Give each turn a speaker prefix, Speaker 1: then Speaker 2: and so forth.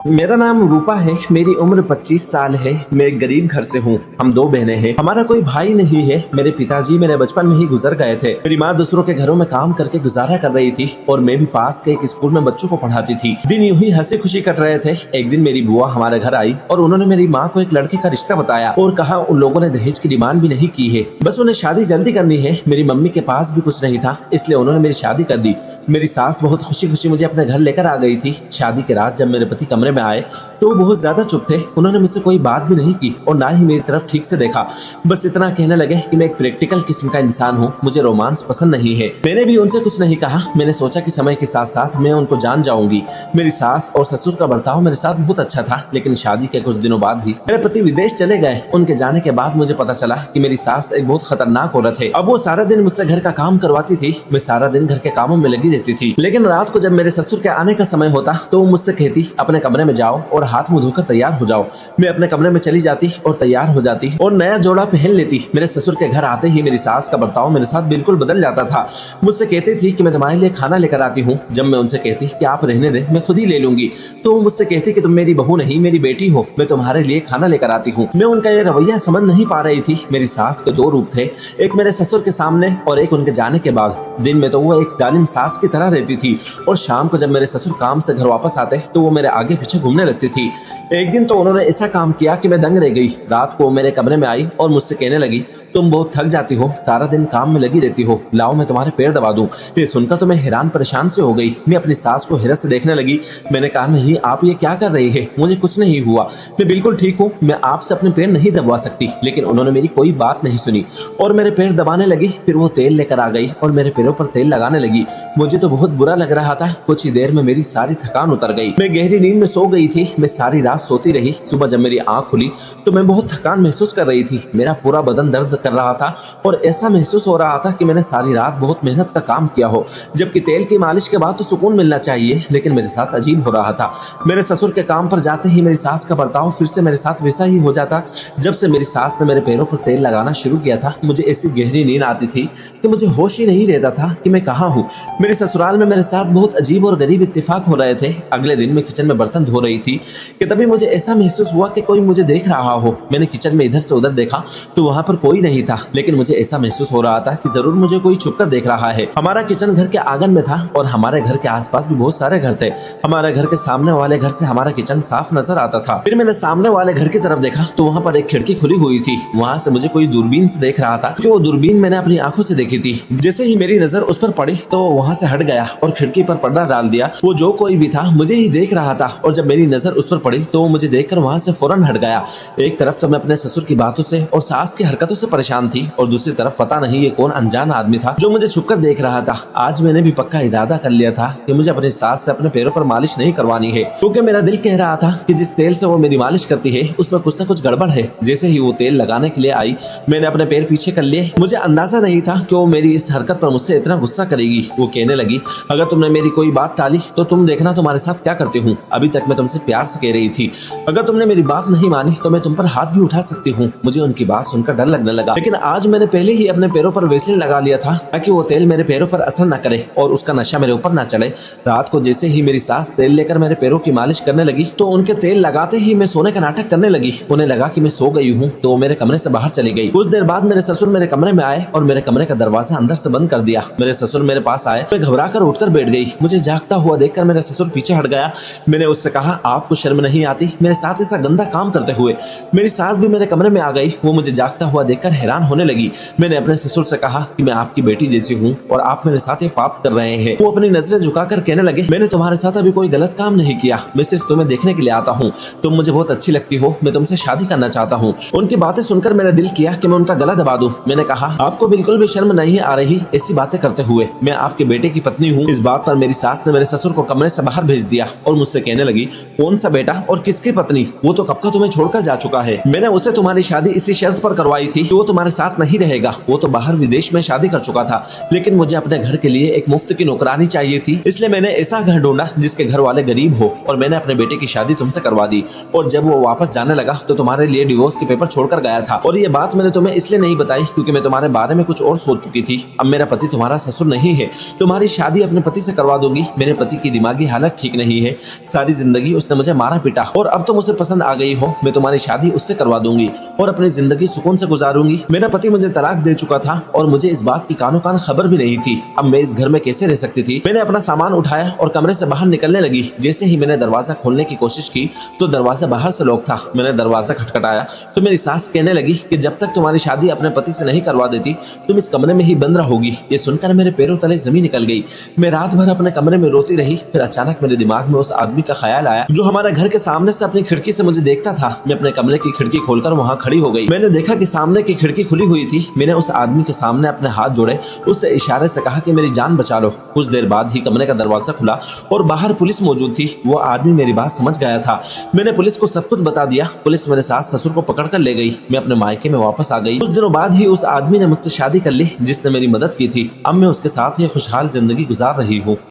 Speaker 1: मेरा नाम रूपा है। मेरी उम्र 25 साल है। मैं एक गरीब घर से हूँ। हम दो बहनें हैं। हमारा कोई भाई नहीं है। मेरे पिताजी मेरे बचपन में ही गुजर गए थे। मेरी माँ दूसरों के घरों में काम करके गुजारा कर रही थी और मैं भी पास के एक स्कूल में बच्चों को पढ़ाती थी। दिन यूं ही हंसी खुशी कट रहे थे। एक दिन मेरी बुआ हमारे घर आई और उन्होंने मेरी माँ को एक लड़के का रिश्ता बताया और कहा उन लोगों ने दहेज की डिमांड भी नहीं की है, बस उन्हें शादी जल्दी करनी है। मेरी मम्मी के पास भी कुछ नहीं था, इसलिए उन्होंने मेरी शादी कर दी। मेरी सास बहुत खुशी खुशी मुझे अपने घर लेकर आ गई थी। शादी के रात जब मेरे पति कमरे में आए तो वो बहुत ज्यादा चुप थे। उन्होंने मुझसे कोई बात भी नहीं की और ना ही मेरी तरफ ठीक से देखा। बस इतना कहने लगे कि मैं एक प्रैक्टिकल किस्म का इंसान हूँ, मुझे रोमांस पसंद नहीं है। मैंने भी उनसे कुछ नहीं कहा। मैंने सोचा कि समय के साथ साथ मैं उनको जान जाऊंगी। मेरी सास और ससुर का बर्ताव मेरे साथ बहुत अच्छा था, लेकिन शादी के कुछ दिनों बाद ही मेरे पति विदेश चले गए। उनके जाने के बाद मुझे पता चला कि मेरी सास एक बहुत खतरनाक औरत है। अब वो सारा दिन मुझसे घर का काम करवाती थी। मैं सारा दिन घर के कामों में लगी रहती थी, लेकिन रात को जब मेरे ससुर के आने का समय होता तो वो मुझसे कहती अपने कमरे में जाओ और हाथ मुंह धोकर तैयार हो जाओ। मैं अपने कमरे में चली जाती और तैयार हो जाती और नया जोड़ा पहन लेती। मेरे ससुर के घर आते ही मेरी सास का बर्ताव मेरे साथ बिल्कुल बदल जाता था। मुझसे कहती थी कि मैं तुम्हारे लिए खाना लेकर आती हूँ। जब मैं उनसे कहती कि आप रहने दे, मैं खुद ही ले लूंगी, तो वो मुझसे कहती कि तुम मेरी बहू नहीं मेरी बेटी हो, मैं तुम्हारे लिए खाना लेकर आती हूँ। मैं उनका ये रवैया समझ नहीं पा रही थी। मेरी सास के दो रूप थे, एक मेरे ससुर के सामने और एक उनके जाने के बाद। दिन में तो वो एक जालिम सास की तरह रहती थी और शाम को जब मेरे ससुर काम से घर वापस आते तो वो मेरे आगे पीछे घूमने लगती थी। एक दिन तो उन्होंने ऐसा काम किया कि मैं दंग रह गई। रात को मेरे कमरे में आई और मुझसे कहने लगी तुम बहुत थक जाती हो, सारा दिन काम में लगी रहती हो, लाओ मैं तुम्हारे पैर दबा दूं। ये सुनकर तो मैं हैरान परेशान से हो गई। मैं अपनी सास को हैरत से देखने लगी। मैंने कहा नहीं, आप ये क्या कर रही है, मुझे कुछ नहीं हुआ, मैं बिल्कुल ठीक हूँ, मैं आपसे अपने पैर नहीं दबवा सकती। लेकिन उन्होंने मेरी कोई बात नहीं सुनी और मेरे पैर दबाने लगी। फिर वो तेल लेकर आ गई और मेरे पैरों पर तेल लगाने लगी। मुझे तो बहुत बुरा लग रहा था। कुछ ही देर में मेरी सारी थकान उतर गई। मैं गहरी नींद में सो गई थी। मैं सारी रात सोती रही। सुबह जब मेरी आंख खुली तो मैं बहुत थकान महसूस कर रही थी। मेरा पूरा बदन दर्द कर रहा था और ऐसा महसूस हो रहा था कि मैंने सारी रात बहुत मेहनत का काम किया हो। जबकि तेल की मालिश के बाद तो सुकून मिलना चाहिए, लेकिन मेरे साथ अजीब हो रहा था। मेरे ससुर के काम पर जाते ही मेरी सास का बर्ताव फिर से मेरे साथ वैसा ही हो जाता। जब से मेरी सास ने मेरे पैरों पर तेल लगाना शुरू किया था, मुझे ऐसी गहरी नींद आती थी कि मुझे होश ही नहीं रहता था कि मैं कहाँ हूँ। मेरे ससुराल में मेरे साथ बहुत अजीब और गरीब इत्तेफाक हो रहे थे। अगले दिन मैं किचन में बर्तन धो रही थी कि तभी मुझे ऐसा महसूस हुआ कि कोई मुझे देख रहा हो। मैंने किचन में इधर से उधर देखा तो वहां पर कोई नहीं था, लेकिन मुझे ऐसा महसूस हो रहा था कि जरूर मुझे कोई छुपकर देख रहा है। हमारा किचन घर के आंगन में था और हमारे घर के आसपास भी बहुत सारे घर थे। हमारे घर के सामने वाले घर से हमारा किचन साफ नजर आता था। फिर मैंने सामने वाले घर की तरफ देखा तो वहाँ पर एक खिड़की खुली हुई थी। वहाँ से मुझे कोई दूरबीन से देख रहा था, क्योंकि वो दूरबीन मैंने अपनी आंखों से देखी थी। जैसे ही मेरी नजर उस पर पड़ी तो वहाँ से हट गया और खिड़की पर पर्दा डाल दिया। वो जो कोई भी था मुझे ही देख रहा था और जब मेरी नजर उस पर पड़ी तो वो मुझे देखकर वहाँ से फौरन हट गया। एक तरफ तो मैं अपने ससुर की बातों से और सास की हरकतों से परेशान थी और दूसरी तरफ पता नहीं ये कौन अनजान आदमी था जो मुझे छुपकर देख रहा था। आज मैंने भी पक्का इरादा कर लिया था कि मुझे अपनी सास से अपने पैरों पर मालिश नहीं करवानी है, क्योंकि मेरा दिल कह रहा था कि जिस तेल से वो मेरी मालिश करती है उसमें कुछ न कुछ गड़बड़ है। जैसे ही वो तेल लगाने के लिए आई मैंने अपने पैर पीछे कर लिए। मुझे अंदाजा नहीं था कि वो मेरी इस हरकत पर मुझसे इतना गुस्सा करेगी। वो कहने लगी अगर तुमने मेरी कोई बात टाली तो तुम देखना तुम्हारे साथ क्या करती हूँ। अभी तक मैं तुमसे प्यार से कह रही थी, अगर तुमने मेरी बात नहीं मानी तो मैं तुम पर हाथ भी उठा सकती हूँ। मुझे उनकी बात सुनकर डर लगने लगा, लेकिन आज मैंने पहले ही अपने पैरों पर वेसलिन लगा लिया था ताकि वो तेल मेरे पैरों पर असर न करे और उसका नशा मेरे ऊपर न चढ़े। रात को जैसे ही मेरी सास तेल लेकर मेरे पैरों की मालिश करने लगी तो उनके तेल लगाते ही मैं सोने का नाटक करने लगी। उन्हें लगा कि मैं सो गई हूँ तो वो मेरे कमरे से बाहर चली गई। कुछ देर बाद मेरे ससुर मेरे कमरे में आए और मेरे कमरे का दरवाजा अंदर से बंद कर दिया। मेरे ससुर मेरे पास आए, मैं घबरा कर उठकर बैठ गई। मुझे जागता हुआ देखकर मेरा ससुर पीछे हट गया। मैंने उससे कहा आपको शर्म नहीं आती मेरे साथ ऐसा गंदा काम करते हुए। मेरी सास भी मेरे कमरे में आ गई। वो मुझे जागता हुआ देखकर हैरान होने लगी। मैंने अपने ससुर से कहा कि मैं आपकी बेटी जैसी हूँ और आप मेरे साथ ये पाप कर रहे हैं। वो अपनी नजरें झुकाकर कहने लगे मैंने तुम्हारे साथ अभी कोई गलत काम नहीं किया, मैं सिर्फ तुम्हें देखने के लिए आता हूँ। तुम मुझे बहुत अच्छी लगती हो, मैं तुमसे शादी करना चाहता हूँ। उनकी बातें सुनकर मेरा दिल किया कि मैं उनका गला दबा दूं। मैंने कहा आपको बिल्कुल भी शर्म नहीं आ रही ऐसी बातें करते हुए, मैं आपके बेटे की पत्नी हूँ। इस बात पर मेरी सास ने मेरे ससुर को कमरे से बाहर भेज दिया और मुझसे कहने लगी कौन सा बेटा और किसकी पत्नी, वो तो कब का तुम्हें छोड़कर जा चुका है। मैंने उसे तुम्हारी शादी इसी शर्त पर करवाई थी कि वो तुम्हारे साथ नहीं रहेगा। वो तो बाहर विदेश में शादी कर चुका था, लेकिन मुझे अपने घर के लिए एक मुफ्त की नौकरानी चाहिए थी, इसलिए मैंने ऐसा घर ढूंढा जिसके घर वाले गरीब हो और मैंने अपने बेटे की शादी तुमसे करवा दी। और जब वो वापस जाने लगा तो तुम्हारे लिए डिवोर्स के पेपर छोड़कर गया था। और ये बात मैंने तुम्हें इसलिए नहीं बताई क्योंकि मैं तुम्हारे बारे में कुछ और सोच चुकी थी। अब मेरा पति तुम्हारा ससुर नहीं है, तुम्हारी शादी अपने पति से करवा दूंगी। मेरे पति की दिमागी हालत ठीक नहीं है, सारी जिंदगी उसने मुझे मारा पीटा और अब तुम उसे पसंद आ गई हो। मैं तुम्हारी शादी उससे करवा दूंगी और अपनी जिंदगी सुकून से गुजारूंगी। मेरा पति मुझे तलाक दे चुका था और मुझे इस बात की कानो कान खबर भी नहीं थी। अब मैं इस घर में कैसे रह सकती थी। मैंने अपना सामान उठाया और कमरे से बाहर निकलने लगी। जैसे ही मैंने दरवाजा खोलने की कोशिश की तो दरवाजा बाहर से लॉक था। मैंने दरवाजा खटखटाया तो मेरी सास कहने लगी कि जब तक तुम्हारी शादी अपने पति से नहीं करवा देती तुम इस कमरे में ही बंद रहोगी। ये सुनकर मेरे पैरों तले जमीन निकल गई। मैं रात भर अपने कमरे में रोती रही। फिर अचानक मेरे दिमाग में उस आदमी का ख्याल आया जो हमारे घर के सामने से अपनी खिड़की से मुझे देखता था। मैं अपने कमरे की खिड़की खोलकर वहां खड़ी हो गई। मैंने देखा कि सामने की खिड़की खुली हुई थी। मैंने उस आदमी के सामने अपने हाथ जोड़े, उससे इशारे से कहा कि मेरी जान बचा लो। कुछ देर बाद ही कमरे का दरवाजा खुला और बाहर पुलिस मौजूद थी। वो आदमी मेरी बात समझ गया था। मैंने पुलिस को सब कुछ बता दिया। पुलिस मेरे सास ससुर को पकड़ कर ले गई। मैं अपने मायके में वापस आ गई। कुछ दिनों बाद ही उस आदमी ने मुझसे शादी कर ली जिसने मेरी मदद की थी। अब मैं उसके साथ ये खुशहाल जिंदगी गुजार रही हूँ।